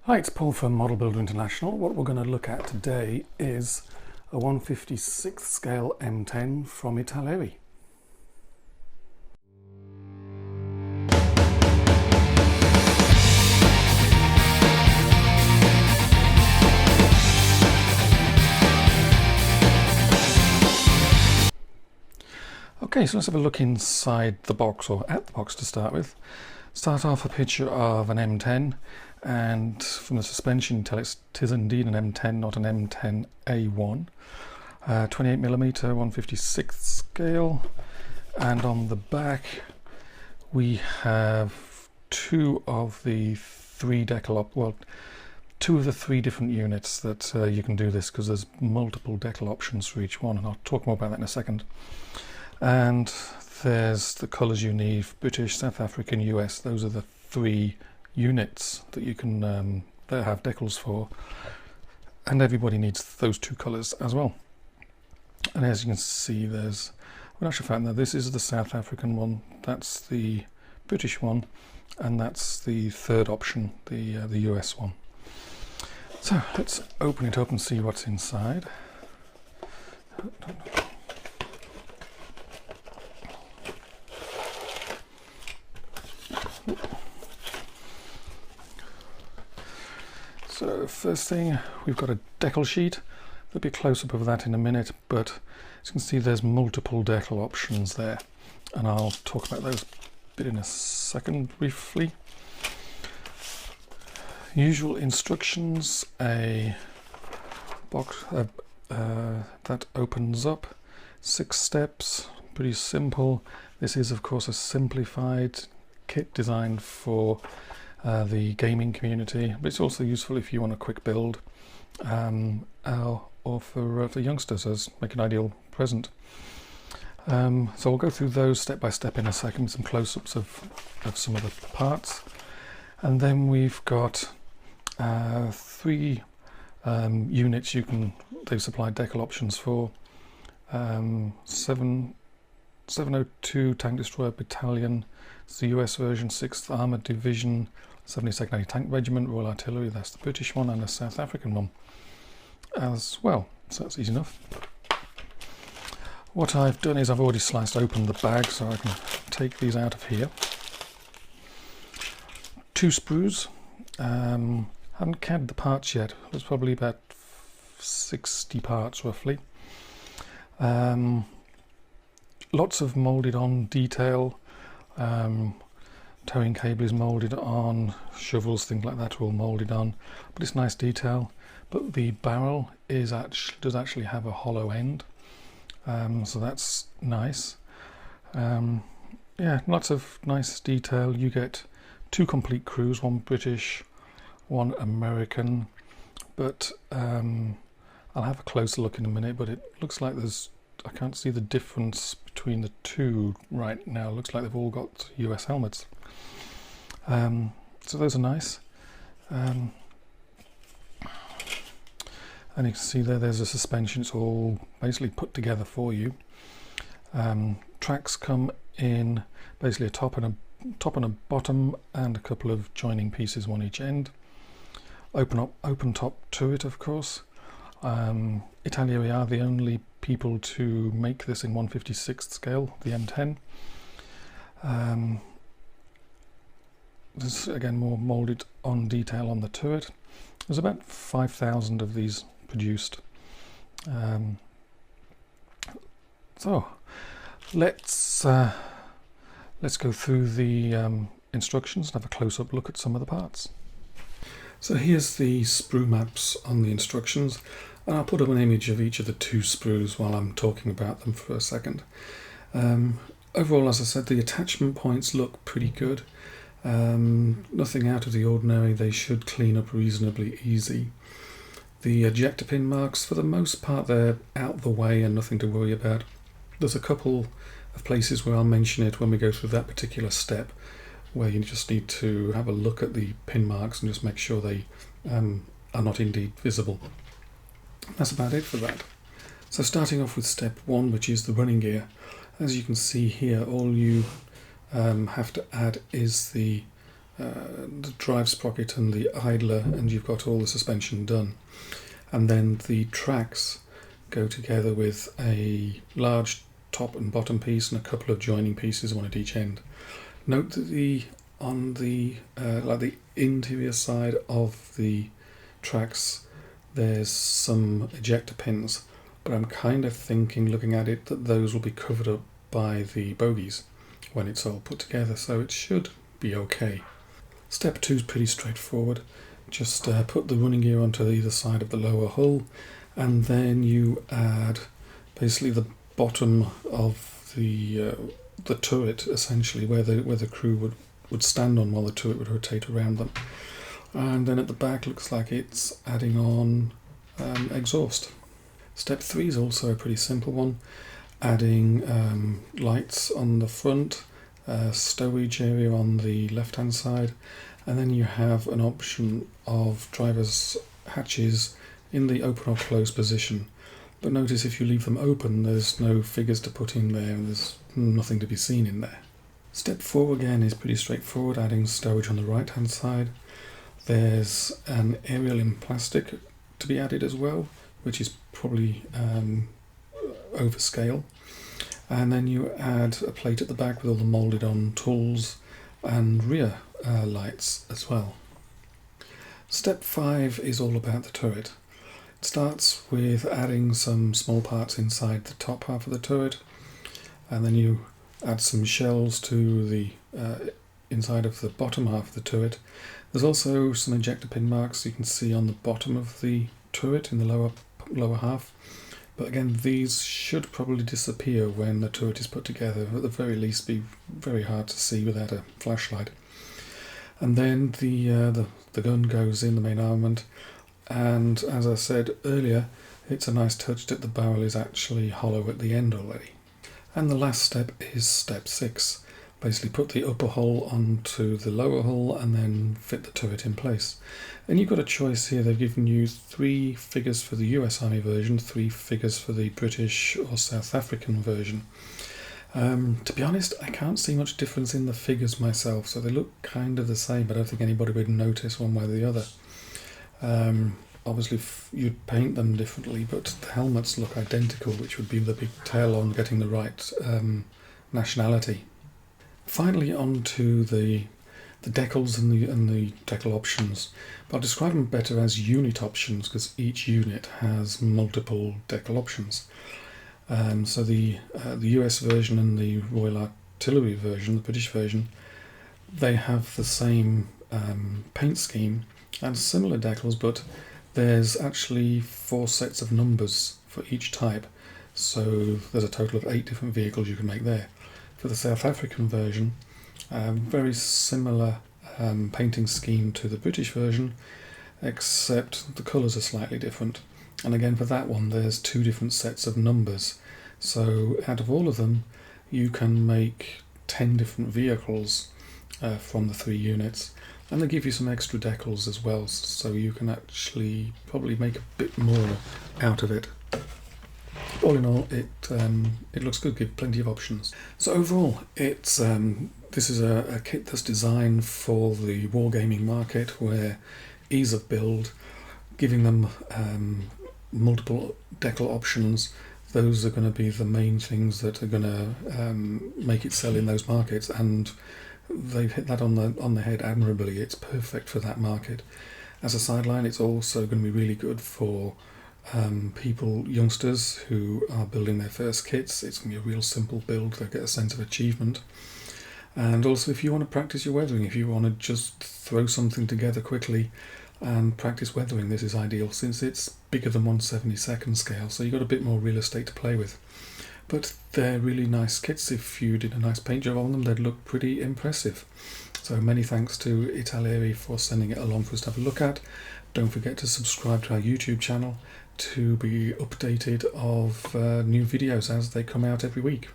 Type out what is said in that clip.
Hi, it's Paul from Model Builder International. What we're going to look at today is a 1/56th scale M10 from Italeri. Okay, so let's have a look inside the box, or at the box to start with. Start off a picture of an M10, and from the suspension you tell it is indeed an M10, not an M10A1. 28mm 1/56th scale, and on the back we have two of the three different units that you can do this, because there's multiple decal options for each one, and I'll talk more about that in a second. And there's the colours you need: British, South African, US. Those are the three units that you can that have decals for, and everybody needs those two colours as well. And as you can see, there's, well, in actual fact, now this is the South African one, that's the British one, and that's the third option, the US one. So let's open it up and see what's inside. So first thing, we've got a decal sheet. There'll be a close-up of that in a minute, but as you can see, there's multiple decal options there, and I'll talk about those a bit in a second briefly. Usual instructions: a box that opens up, 6 steps, pretty simple. This is of course a simplified kit designed for the gaming community, but it's also useful if you want a quick build, or for youngsters as make an ideal present. So we'll go through those step by step in a second, some close-ups of some of the parts. And then we've got 3 units they've supplied decal options for. 702 Tank Destroyer Battalion, it's the US version, 6th Armoured Division, 72nd Anti-Tank Regiment, Royal Artillery, that's the British one, and a South African one as well. So that's easy enough. What I've done is I've already sliced open the bag, so I can take these out of here. 2 sprues. Haven't counted the parts yet. There's probably about 60 parts roughly. Lots of moulded on detail. Towing cable is moulded on, shovels, things like that are all moulded on, but it's nice detail. But the barrel does actually have a hollow end, so that's nice. Yeah, lots of nice detail. You get 2 complete crews, 1 British, 1 American, but I'll have a closer look in a minute, but it looks like I can't see the difference between the two right now. It looks like they've all got US helmets. So those are nice. And you can see there's a suspension. It's all basically put together for you. Tracks come in basically a top and a bottom, and a couple of joining pieces, one each end. Open top turret, of course. Italeri are the only people to make this in 1/56th scale, the M10. There's again more moulded on detail on the turret. There's about 5,000 of these produced. So let's go through the instructions and have a close-up look at some of the parts. So here's the sprue maps on the instructions, and I'll put up an image of each of the 2 sprues while I'm talking about them for a second. Overall, as I said, the attachment points look pretty good. Nothing out of the ordinary. They should clean up reasonably easy. The ejector pin marks, for the most part, they're out the way and nothing to worry about. There's a couple of places where I'll mention it when we go through that particular step, where you just need to have a look at the pin marks and just make sure they are not indeed visible. That's about it for that. So starting off with step 1, which is the running gear. As you can see here, all you have to add is the the drive sprocket and the idler, and you've got all the suspension done. And then the tracks go together with a large top and bottom piece and a couple of joining pieces, one at each end. Note that on the interior side of the tracks there's some ejector pins, but I'm kind of thinking, looking at it, that those will be covered up by the bogies when it's all put together, so it should be okay. Step 2 is pretty straightforward. Just put the running gear onto either side of the lower hull, and then you add basically the bottom of the turret, essentially, where the crew would stand on while the turret would rotate around them. And then at the back looks like it's adding on exhaust. Step 3 is also a pretty simple one, adding lights on the front, stowage area on the left hand side, and then you have an option of driver's hatches in the open or closed position. But notice if you leave them open, there's no figures to put in there, and there's nothing to be seen in there. Step 4 again is pretty straightforward, adding stowage on the right hand side. There's an aerial in plastic to be added as well, which is probably overscale. And then you add a plate at the back with all the moulded on tools and rear lights as well. Step 5 is all about the turret. It starts with adding some small parts inside the top half of the turret, and then you add some shells to the inside of the bottom half of the turret. There's also some ejector pin marks you can see on the bottom of the turret in the lower half, but again these should probably disappear when the turret is put together, at the very least be very hard to see without a flashlight. And then the gun goes in the main armament, and as I said earlier, it's a nice touch that the barrel is actually hollow at the end already. And the last step is step 6. Basically put the upper hull onto the lower hull and then fit the turret in place. And you've got a choice here. They've given you 3 figures for the US Army version, 3 figures for the British or South African version. To be honest, I can't see much difference in the figures myself, so they look kind of the same, but I don't think anybody would notice one way or the other. Obviously you'd paint them differently, but the helmets look identical, which would be the big tell on getting the right nationality. Finally, on to the decals and the decal options. But I'll describe them better as unit options because each unit has multiple decal options. So the US version and the Royal Artillery version, the British version, they have the same paint scheme and similar decals, but there's actually 4 sets of numbers for each type. So there's a total of 8 different vehicles you can make there. For the South African version, very similar painting scheme to the British version, except the colours are slightly different. And again, for that one, there's 2 different sets of numbers. So out of all of them, you can make 10 different vehicles from the 3 units. And they give you some extra decals as well, so you can actually probably make a bit more out of it. All in all, it looks good, give plenty of options. So overall, this is a kit that's designed for the wargaming market, where ease of build, giving them multiple decal options, those are going to be the main things that are going to make it sell in those markets, and they've hit that on the head admirably. It's perfect for that market. As a sideline, it's also going to be really good for youngsters who are building their first kits. It's going to be a real simple build. They'll get a sense of achievement. And also, if you want to practice your weathering, if you want to just throw something together quickly and practice weathering, this is ideal, since it's bigger than 1/72 scale, so you've got a bit more real estate to play with. But they're really nice kits. If you did a nice paint job on them, they'd look pretty impressive. So many thanks to Italeri for sending it along for us to have a look at. Don't forget to subscribe to our YouTube channel to be updated of new videos as they come out every week.